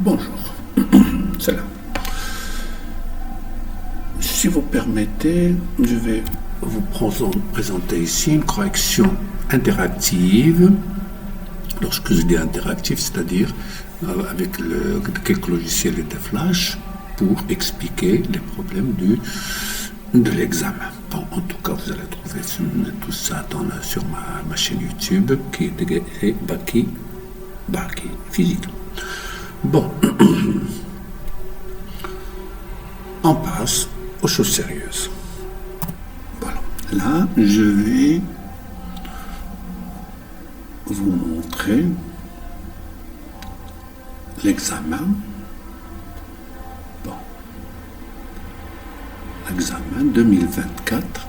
Bonjour, c'est là. Si vous permettez, je vais vous présenter ici une correction interactive. Lorsque je dis interactive, c'est-à-dire avec quelques logiciels et des flashs pour expliquer les problèmes de l'examen. Bon, en tout cas, vous allez trouver tout ça sur ma chaîne YouTube qui est Baki Physique. Bon, on passe aux choses sérieuses. Voilà. Là, je vais vous montrer l'examen. Bon. L'examen 2024,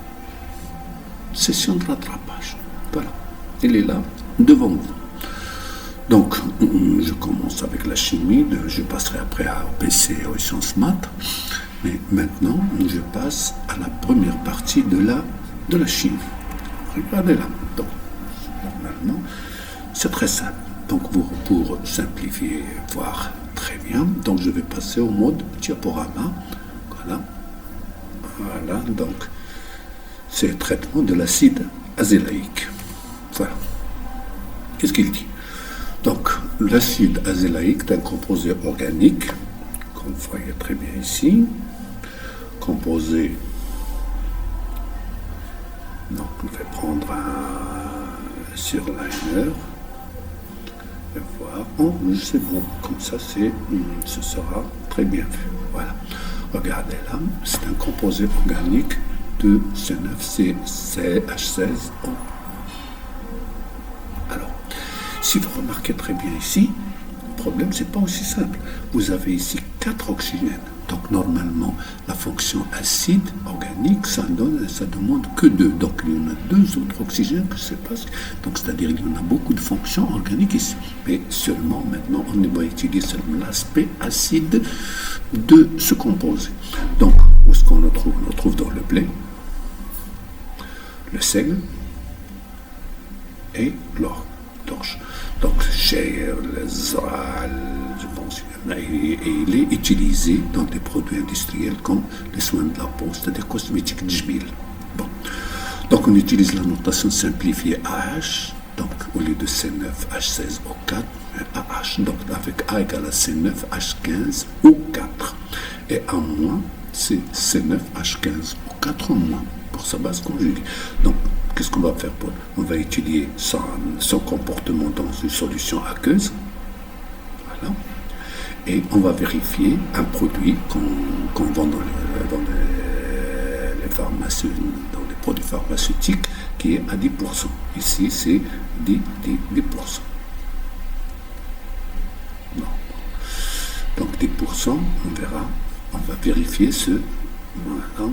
session de rattrapage. Voilà. Il est là, devant vous. Donc, je commence avec la chimie, je passerai après au PC et aux sciences maths, mais maintenant, je passe à la première partie de la chimie. Regardez là. Donc, normalement, c'est très simple. Donc, pour simplifier, voir très bien, donc je vais passer au mode diaporama. Voilà. Voilà, donc, c'est le traitement de l'acide azélaïque. Voilà. Qu'est-ce qu'il dit? Donc, l'acide azélaïque est un composé organique, comme vous voyez très bien ici, composé. Donc, je vais prendre un surliner et voir. Oh, c'est bon, comme ça, ce sera très bien vu. Voilà. Regardez là, c'est un composé organique de C9CH16O. Alors, si vous remarquez très bien ici, le problème, c'est pas aussi simple. Vous avez ici 4 oxygènes. Donc, normalement, la fonction acide organique, ça demande que 2. Donc, il y en a 2 autres oxygènes que c'est pas. Donc, c'est-à-dire qu'il y en a beaucoup de fonctions organiques ici. Mais seulement, maintenant, on va utiliser seulement l'aspect acide de ce composé. Donc, où est-ce qu'on le trouve? On le trouve dans le blé, le seigle et l'orge. Donc, chez le Zral, je pense, et il est utilisé dans des produits industriels comme les soins de la peau, c'est-à-dire cosmétiques Jmil. Bon. Donc, on utilise la notation simplifiée AH, donc au lieu de C9H16O4, AH, donc avec A égale à C9H15O4. Et A moins, c'est C9H15O4 moins, pour sa base conjuguée. Donc, qu'est-ce qu'on va faire? On va étudier son comportement dans une solution aqueuse. Voilà. Et on va vérifier un produit qu'on vend dans les produits pharmaceutiques qui est à 10%. Ici, c'est 10%. Non. Donc 10%, on verra. On va vérifier ce. Voilà.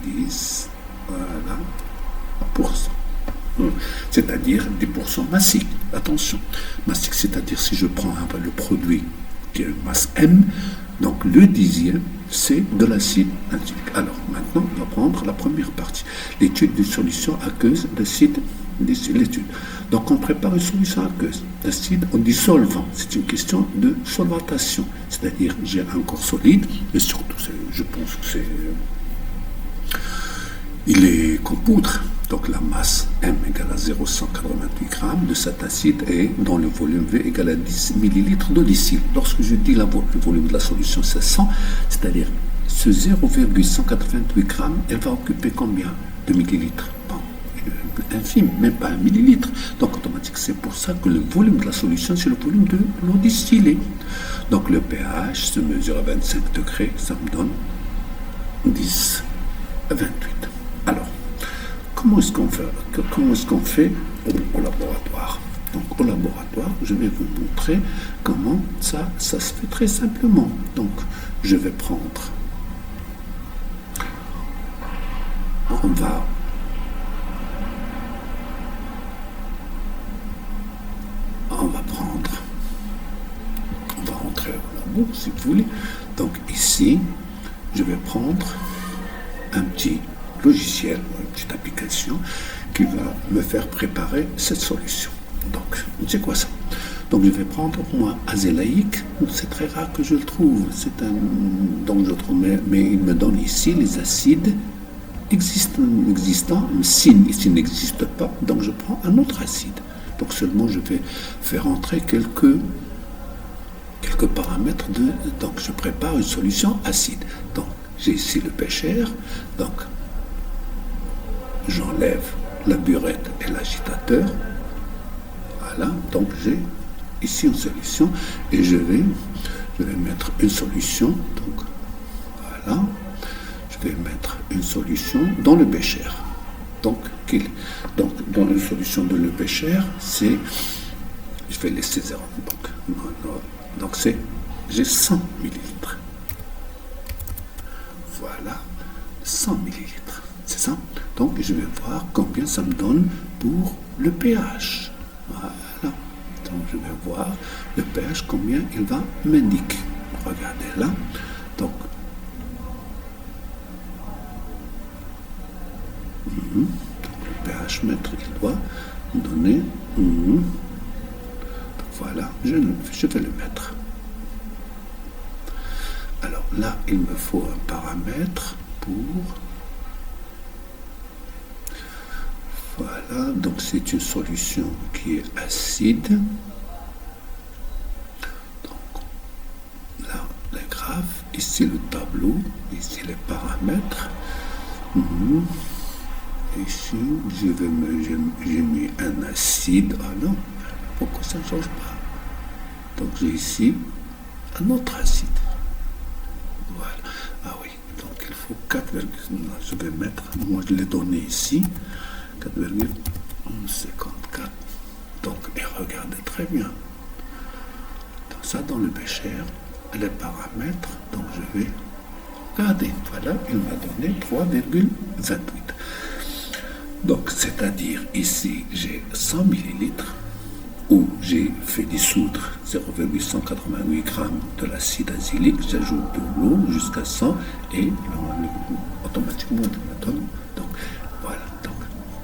10. Voilà. C'est-à-dire 10% massique. Attention, massique, c'est-à-dire si je prends le produit qui est une masse M, donc le dixième, c'est de l'acide azotique. Alors, maintenant, on va prendre la première partie, l'étude d'une solution aqueuse d'acide, l'étude. Donc, on prépare une solution aqueuse d'acide en dissolvant. C'est une question de solvatation, c'est-à-dire j'ai un corps solide, mais surtout, je pense que il est comme poudre. Donc la masse M égale à 0,188 g de cet acide et dont le volume V égale à 10 ml d'eau distillée. Lorsque je dis le volume de la solution, c'est 100, c'est-à-dire ce 0,188 g, elle va occuper combien de millilitres? Bon, infime, même pas 1 millilitre. Donc automatique, c'est pour ça que le volume de la solution, c'est le volume de l'eau distillée. Donc le pH se mesure à 25 degrés, ça me donne 10 à 28. Alors, comment est-ce qu'on fait au laboratoire? Donc, au laboratoire, je vais vous montrer comment ça se fait très simplement. Donc, je vais prendre, on va rentrer au labo, si vous voulez. Donc, ici, je vais prendre un petit logiciel, une petite application qui va me faire préparer cette solution. Donc, c'est quoi ça? Donc je vais prendre moi azélaïque, c'est très rare que je le trouve, donc je trouve, mais il me donne ici les acides existants, ici n'existe pas, donc je prends un autre acide. Donc seulement je vais faire entrer quelques paramètres donc je prépare une solution acide. Donc j'ai ici le pêcheur, donc j'enlève la burette et l'agitateur. Voilà, donc j'ai ici une solution et je vais mettre une solution. Donc voilà, je vais mettre une solution dans le bécher. Donc dans une solution de le bécher, c'est, je vais laisser 0. Donc j'ai 100 millilitres. Voilà, 100 millilitres. C'est ça. Donc je vais voir combien ça me donne pour le pH. Voilà. Donc je vais voir le pH, combien il va m'indiquer. Regardez là. Donc, le pH mètre, il doit me donner. Donc voilà, je vais le mettre. Alors là, il me faut un paramètre pour. Voilà, donc c'est une solution qui est acide. Donc là, les graphes, ici le tableau, ici les paramètres. Ici, j'ai mis un acide. Ah non, pourquoi ça ne change pas? Donc j'ai ici un autre acide. Voilà. Ah oui, donc il faut 4, je vais mettre, moi je l'ai donné ici. 4,54. Donc, et regardez très bien. Donc, ça dans le bécher, les paramètres, donc je vais regarder. Voilà, il m'a donné 3,28. Donc, c'est-à-dire ici, j'ai 100 millilitres où j'ai fait dissoudre 0,188 grammes de l'acide azylique, j'ajoute de l'eau jusqu'à 100 et automatiquement, il me donne. Donc, voilà. Donc,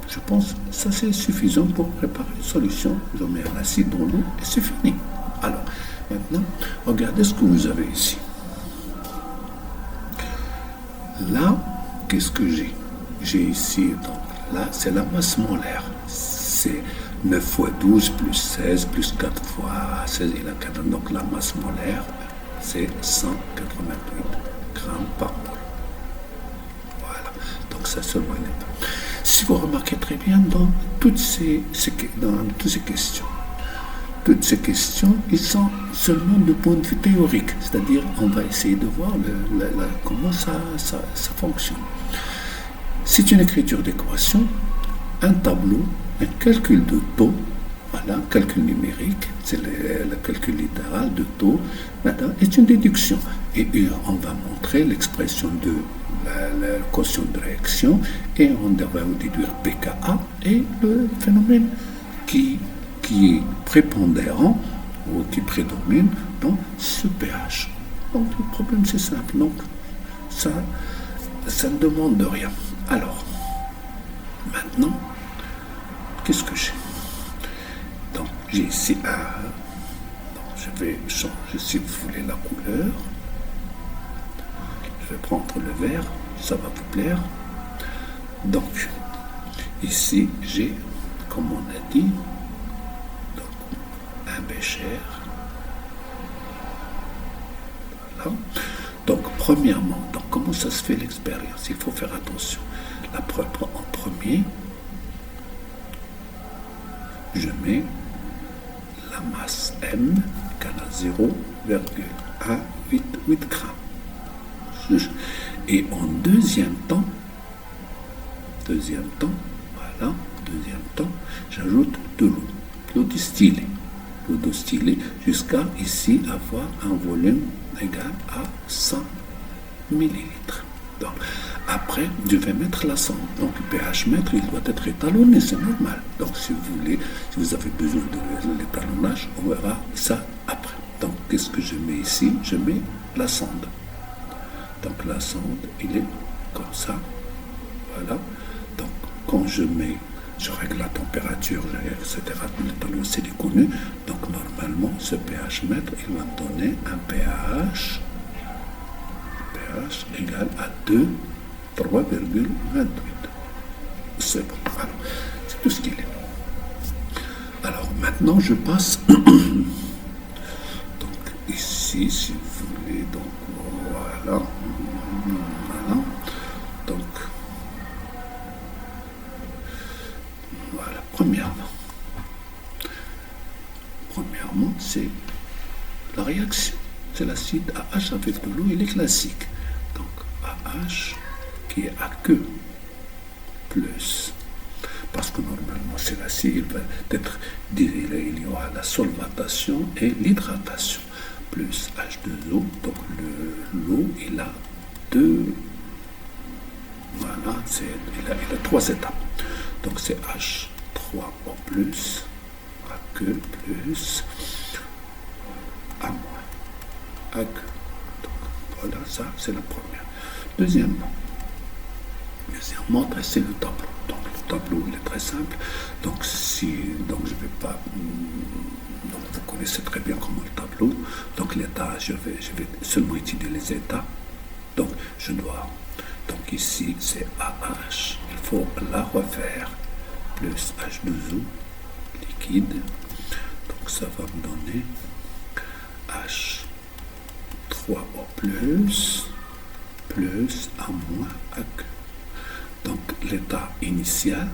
je pense que ça c'est suffisant pour préparer une solution. Je mets l'acide dans l'eau et c'est fini. Alors, maintenant, regardez ce que vous avez ici. Là, qu'est-ce que j'ai? J'ai ici, donc là, c'est la masse molaire. C'est 9 fois 12 plus 16 plus 4 fois 16 et la 4. Donc la masse molaire, c'est 188 grammes par mol. Voilà. Donc ça seulement une étape. Si vous remarquez très bien dans toutes ces questions, ils sont seulement de point de vue théorique. C'est-à-dire, on va essayer de voir comment ça fonctionne. C'est une écriture d'équation, un tableau, un calcul de taux, voilà, calcul numérique, c'est le calcul littéral de taux, maintenant, est une déduction. Et on va montrer l'expression de la quotient de réaction et on va déduire pKa et le phénomène qui est prépondérant ou qui prédomine dans ce pH. Donc le problème c'est simple, donc ça ne demande de rien. Alors, maintenant, qu'est-ce que j'ai? Donc j'ai ici je vais changer si vous voulez la couleur. Je vais prendre le vert, ça va vous plaire. Donc ici j'ai, comme on a dit, un bécher. Voilà. Donc premièrement, donc, comment ça se fait l'expérience? Il faut faire attention. En premier, je mets la masse M égale à 0,188 grammes. Et en deuxième temps, j'ajoute de l'eau distillée, jusqu'à ici avoir un volume égal à 100 millilitres. Donc, après, je vais mettre la sonde. Donc, le pH mètre, il doit être étalonné, c'est normal. Donc, si vous avez besoin de l'étalonnage, on verra ça après. Donc, qu'est-ce que je mets ici? Je mets la sonde. Donc, la sonde, il est comme ça. Voilà. Donc, quand je mets je règle la température, etc. Le tableau, c'est connu. Donc, normalement, ce pH mètre, il va me donner un pH égal à 2, 3,28. C'est bon. Alors, c'est tout ce qu'il est. Alors, maintenant, je passe. Donc, ici, si vous voulez, donc, voilà. Voilà. Donc, voilà. Premièrement, c'est la réaction. C'est l'acide AH avec de l'eau, il est classique. Donc, AH qui est aqueux plus, parce que normalement c'est l'acide, il va être, il y aura la solvatation et l'hydratation, plus H2O, donc l'eau, il a deux, voilà, il a trois étapes. Donc c'est H3O plus, aqueux plus, A moins, aqueux. Donc voilà, ça c'est la première. Deuxièmement, c'est le tableau. Donc le tableau, il est très simple. Donc je vais pas. Donc vous connaissez très bien comment le tableau. Donc l'état, je vais seulement étudier les états. Donc je dois. Donc ici c'est AH. Il faut la refaire plus H2O liquide. Donc ça va me donner H3O plus A moins aqueux. Donc l'état initial,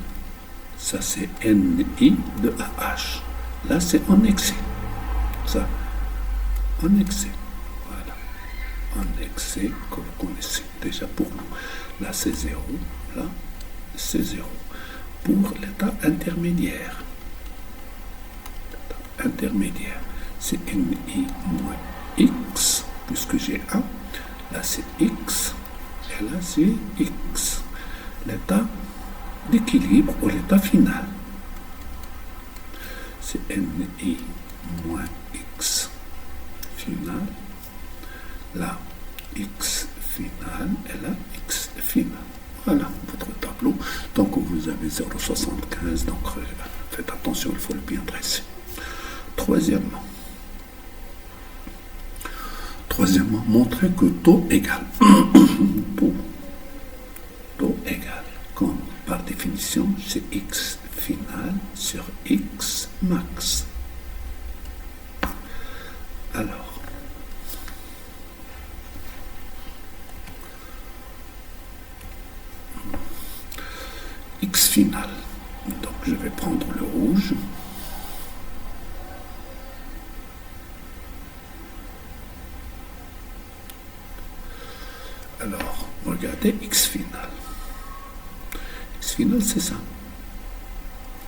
ça c'est Ni de AH. Là c'est en excès. Ça, en excès. Voilà. En excès que vous connaissez déjà pour nous. Là c'est 0. Là c'est 0. Pour l'état intermédiaire. Intermédiaire, c'est Ni moins X, puisque j'ai 1. Là c'est X. Et là c'est X. L'état d'équilibre ou l'état final. C'est Ni moins X final. Là, X final et là, X final. Voilà votre tableau. Donc vous avez 0,75. Donc faites attention, il faut le bien dresser. Troisièmement, montrer que taux égale. Taux égale, comme par définition, c'est X final sur X max. Alors, X final. Donc je vais prendre le rouge. Alors, regardez X final. X final, c'est ça.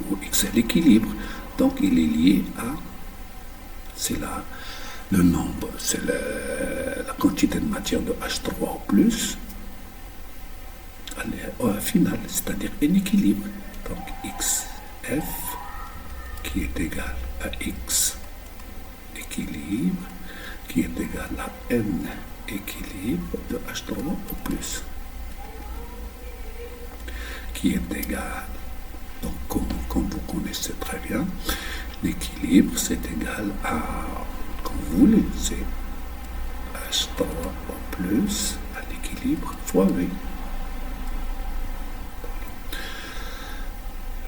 Ou X est l'équilibre. Donc, il est lié à, c'est là, le nombre, c'est la quantité de matière de H3O plus, au final, c'est-à-dire un équilibre. Donc, XF qui est égal à X équilibre, qui est égal à N équilibre de H3O au plus, qui est égal, donc comme vous connaissez très bien, l'équilibre c'est égal à, comme vous voulez, c'est H3O plus à l'équilibre fois V.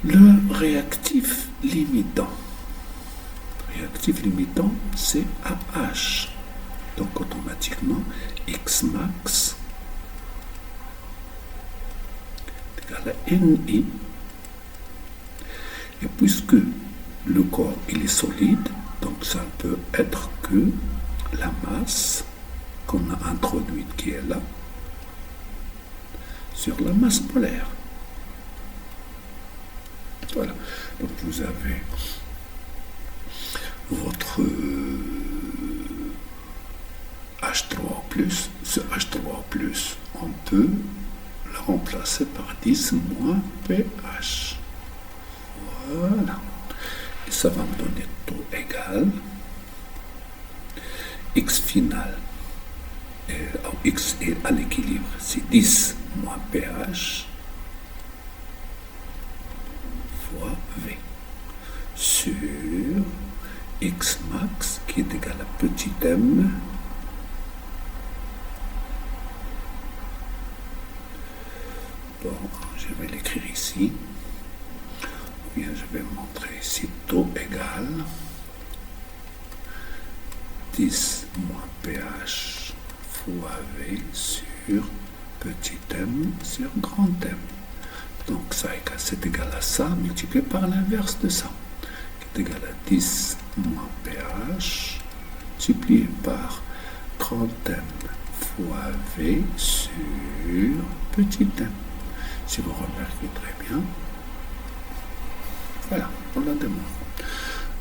Le réactif limitant. Réactif limitant, c'est AH. Donc automatiquement, X max est égal à Ni. Et puisque le corps il est solide, donc ça ne peut être que la masse qu'on a introduite qui est là sur la masse polaire. Voilà. Donc vous avez votre H3O+, ce H3O+, on peut le remplacer par 10 moins pH. Voilà. Et ça va me donner taux égal X final. X est à l'équilibre, c'est 10 moins pH fois V sur X max qui est égal à petit m bon, je vais l'écrire ici ou bien je vais montrer ici taux égal 10 moins pH fois V sur petit m sur grand M. Donc ça c'est égal à ça multiplié par l'inverse de ça, qui est égal à 10 moins pH multiplié par grand M fois V sur petit m. Si vous remarquez très bien, voilà, on la démontre.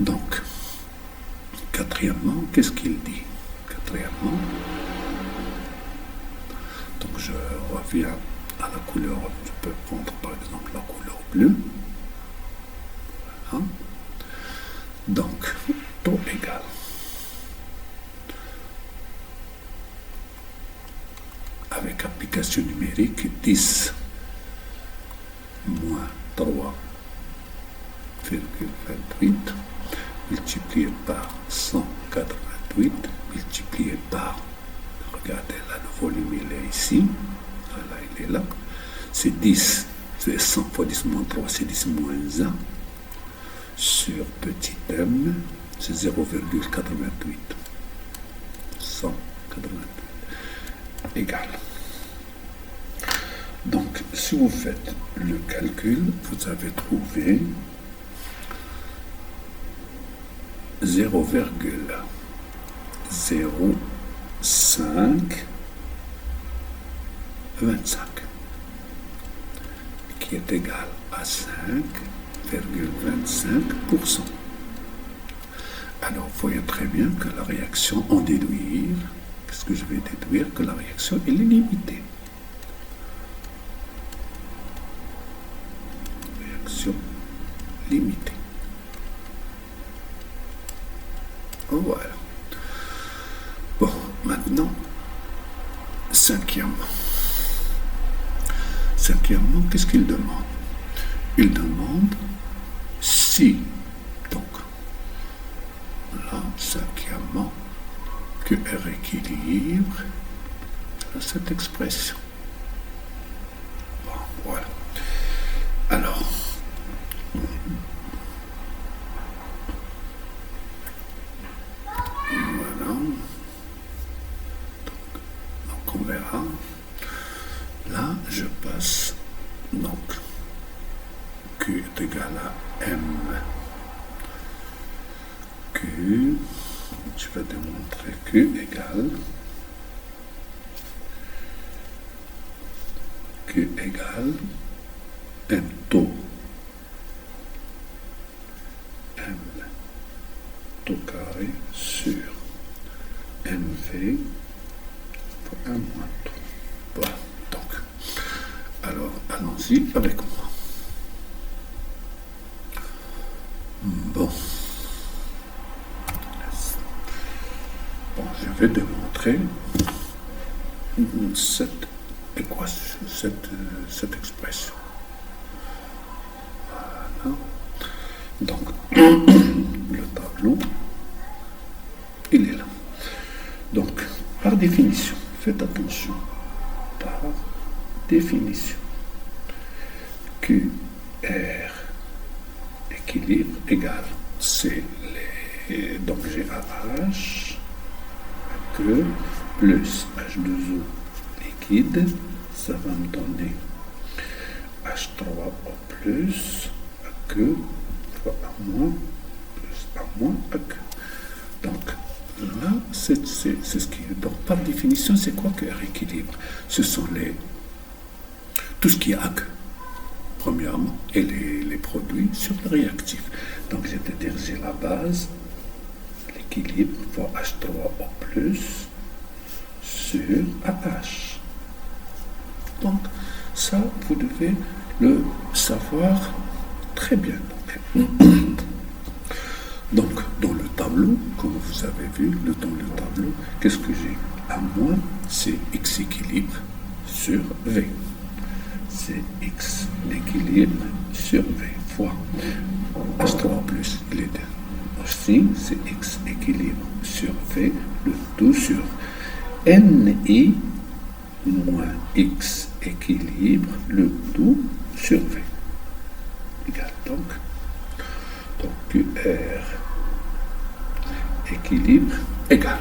Donc, quatrièmement, qu'est-ce qu'il dit? Quatrièmement, donc je reviens à la couleur, je peux prendre par exemple la couleur bleue. Voilà. Donc, taux égal. Avec application numérique, 10 moins 3,28 multiplié par 188 multiplié par, regardez là, le volume il est ici, voilà, il est là, c'est 10, c'est 100 fois 10 moins 3, c'est 10 moins 1 sur petit m, c'est 0,88, 188 égale. Donc, si vous faites le calcul, vous avez trouvé 0,0525 qui est égal à 5,25%. Alors, vous voyez très bien que la réaction en déduire, qu'est-ce que je vais déduire? Que la réaction elle est limitée. Réaction limitée. Voilà. Bon, maintenant, cinquièmement, qu'est-ce qu'il demande? Il demande si, donc, là, cinquièmement, que R équilibre cette expression. Bon, voilà. Alors, voilà. Donc on verra. Là, je passe, donc, Q est égal à M. Q, je vais démontrer Q égale M taux. M taux carré sur MV pour 1 moins taux. Voilà, donc, alors allons-y avec moi. Bon, je vais démontrer cette équation, cette expression. Voilà. Donc, le tableau, il est là. Donc, par définition, faites attention, par définition, QR équilibre égale, c'est les, donc j'ai AH, que plus H2O liquide, ça va me donner H3O plus que fois A moins plus A moins que. Donc là, c'est ce qui est. Donc par définition, c'est quoi que R équilibre? Ce sont tout ce qui est AQ, premièrement, et les produits sur le réactif. Donc c'est-à-dire j'ai la base, l'équilibre fois H3O plus sur AH. Donc ça, vous devez le savoir très bien. Donc dans le tableau, comme vous avez vu, dans le tableau, qu'est-ce que j'ai? A moins, c'est X équilibre sur V. C'est X l'équilibre sur V fois H3 plus les deux. Aussi, c'est X équilibre sur V, le tout sur NI moins X équilibre, le tout sur V. Égal donc QR équilibre égal.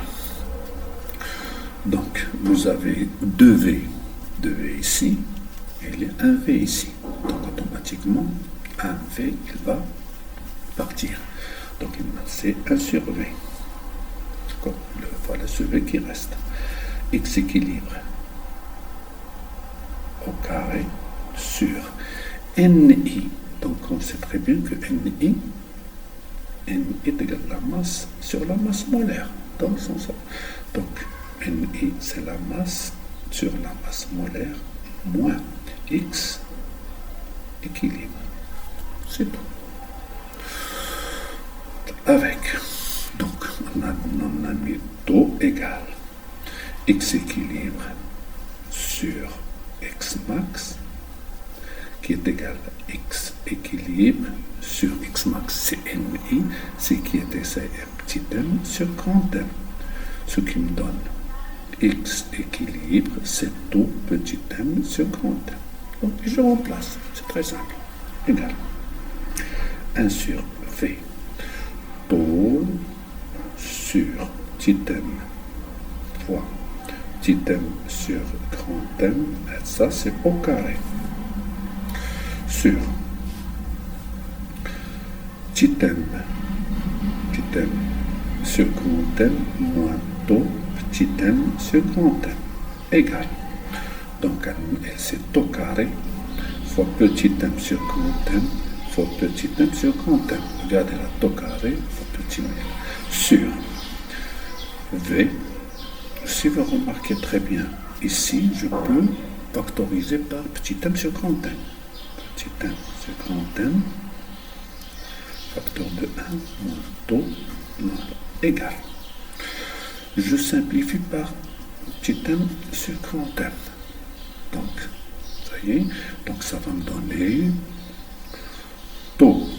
Donc, vous avez 2V ici, et il y a un V ici. Donc, automatiquement, un V, il va partir. Donc, c'est 1 sur V. Voilà ce V qui reste. X équilibre au carré sur NI. Donc, on sait très bien que NI est égal à la masse sur la masse molaire. Dans le sens. Donc, NI, c'est la masse sur la masse molaire moins X équilibre. C'est tout. Avec, donc, on a mis taux égal X équilibre sur X max, qui est égal à X équilibre sur X max, c'est NI, c'est qui était c'est petit m sur grand M, ce qui me donne X équilibre, c'est taux petit m sur grand M. Donc je remplace, c'est très simple, égal 1 sur V, taux sur petit m fois petit m sur grand M, et ça c'est au carré, sur petit m sur grand M moins taux petit m sur grand M, égal. Donc c'est taux carré fois petit m sur grand M fois petit m sur grand M. Regardez la taux carré fois petit m sur V. Si vous remarquez très bien, ici, je peux factoriser par petit m sur grand M. Petit m sur grand M, facteur de 1 moins taux égal. Je simplifie par petit m sur grand M. Donc, ça y est, donc ça va me donner taux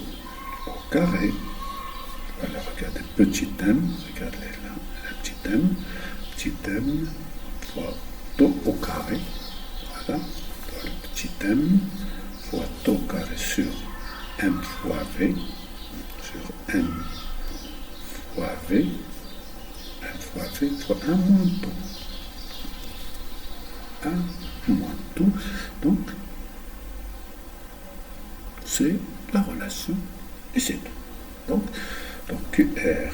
au carré. Voilà, regardez, petit m, regardez là, petit m fois taux au carré. Voilà, petit m fois taux au carré sur m fois v, sur m fois v, m fois v fois 1 moins taux. 1 moins tout. Donc, c'est la relation et c'est tout. Donc QR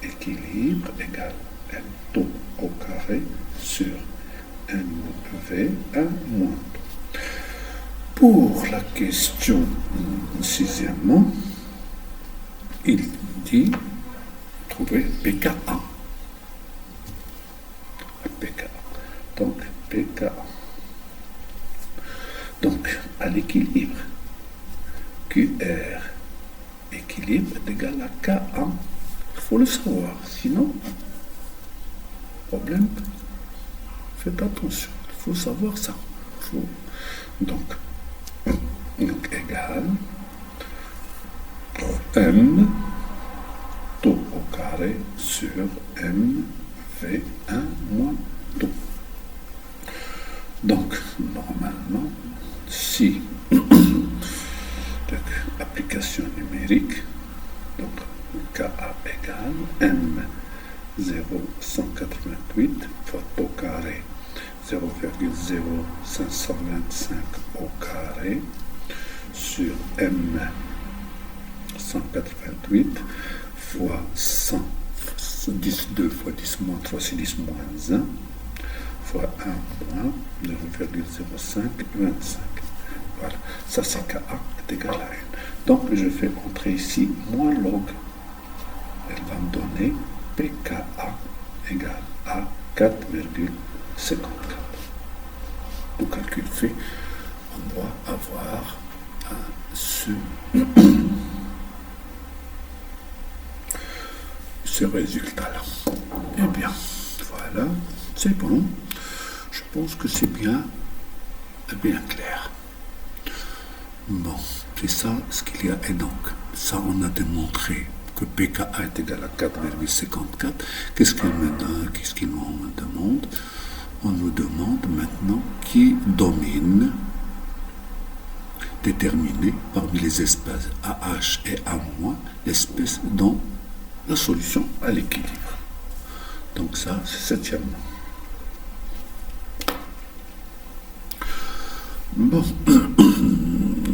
équilibre égale M taux au carré sur MV 1 moins tout. Pour la question sixièmement, il dit trouver PKA. PKA. Donc, PKA. Donc, à l'équilibre, QR équilibre est égal à KA. Il faut le savoir, sinon, problème, faites attention, il faut savoir ça. Donc égal M taux au carré sur MV1 moins taux. Donc, normalement, si application numérique, donc KA égale M 0,188 fois taux carré 0,0525 au carré sur M 188 fois 100, 2 fois 10 moins 3, c'est 10 moins 1, fois 1 moins 0,0525. Voilà, ça c'est KA est égal à 1. Donc je fais entrer ici moins log. Elle va me donner PKA égale à 4,54. Tout calcul fait, on doit avoir ce résultat-là. Eh bien, voilà, c'est bon. Je pense que c'est bien clair. Bon, c'est ça ce qu'il y a. Et donc, ça, on a démontré que pKa est égal à 4,54. Qu'est-ce qu'il me donne? Qu'est-ce qu'il me demande? On nous demande maintenant qui domine, déterminer parmi les espèces AH et A-, l'espèce dans la solution à l'équilibre. Donc ça, c'est septièmement. Bon,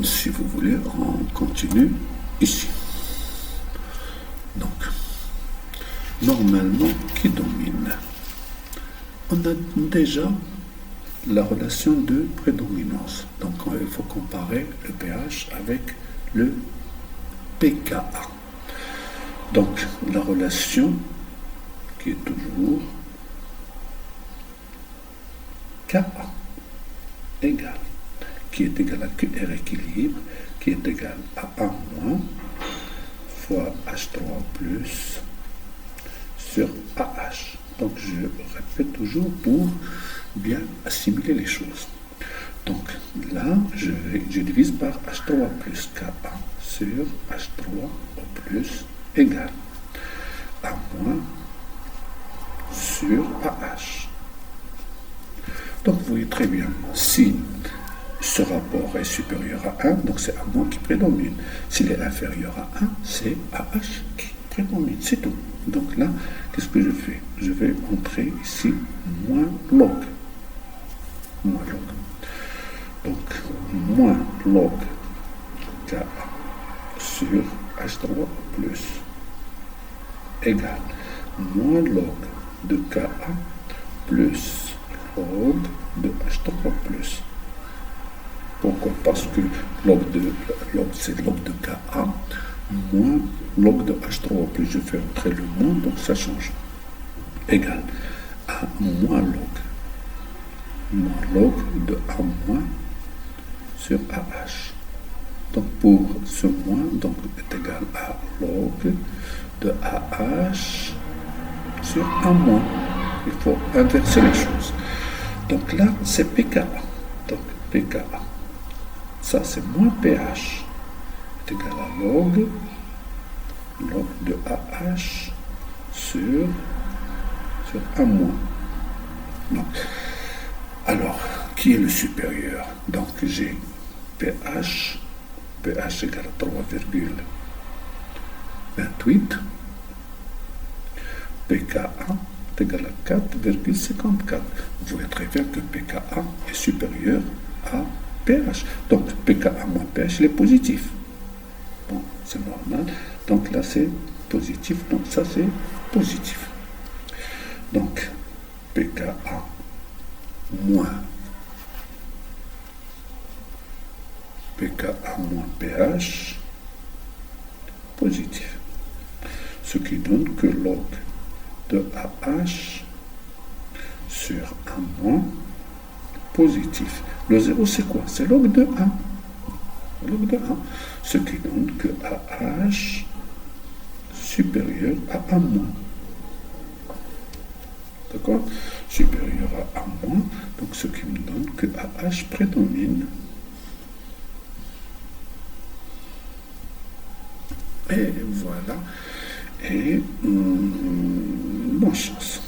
si vous voulez, on continue ici. Donc, normalement, qui domine? On a déjà la relation de prédominance. Donc, il faut comparer le pH avec le pKa. Donc, la relation qui est toujours Ka égale, qui est égal à QR équilibre, qui est égal à A- fois H3 plus sur AH. Donc je répète toujours pour bien assimiler les choses. Donc là, je divise par H3 plus Ka sur H3 au plus égale A- sur AH. Donc vous voyez très bien, si ce rapport est supérieur à 1, donc c'est A- qui prédomine. S'il est inférieur à 1, c'est AH qui prédomine, c'est tout. Donc là, qu'est-ce que je fais? Je vais entrer ici moins log. Moins log. Donc, moins log Ka sur H3 plus égale moins log de Ka plus log de H3 plus. Pourquoi? Parce que c'est log de Ka moins log de H3 plus. Je fais entrer le moins, donc ça change. Égal à moins log de A moins sur AH. Donc pour ce moins, donc est égal à log de AH sur A moins. Il faut inverser les choses. Donc là, c'est pKa. Donc pKa. Ça, c'est moins pH. Est égal à log de AH sur A moins. Donc, alors, qui est le supérieur? Donc, j'ai pH égale à 3,28. pKa est égal à 4,54. Vous voyez très bien que pKa est supérieur à pH. Donc, pKa moins pH, il est positif. Bon, c'est normal. Donc là, c'est positif. Donc ça, c'est positif. Donc, pKa moins pH positif. Ce qui donne que log de AH sur A- positif. Le 0, c'est quoi? C'est log de 1. Log de 1. Ce qui donne que AH supérieur à A-. D'accord? Supérieur à A-. Donc ce qui me donne que AH prédomine. Et voilà. Et bonne chance.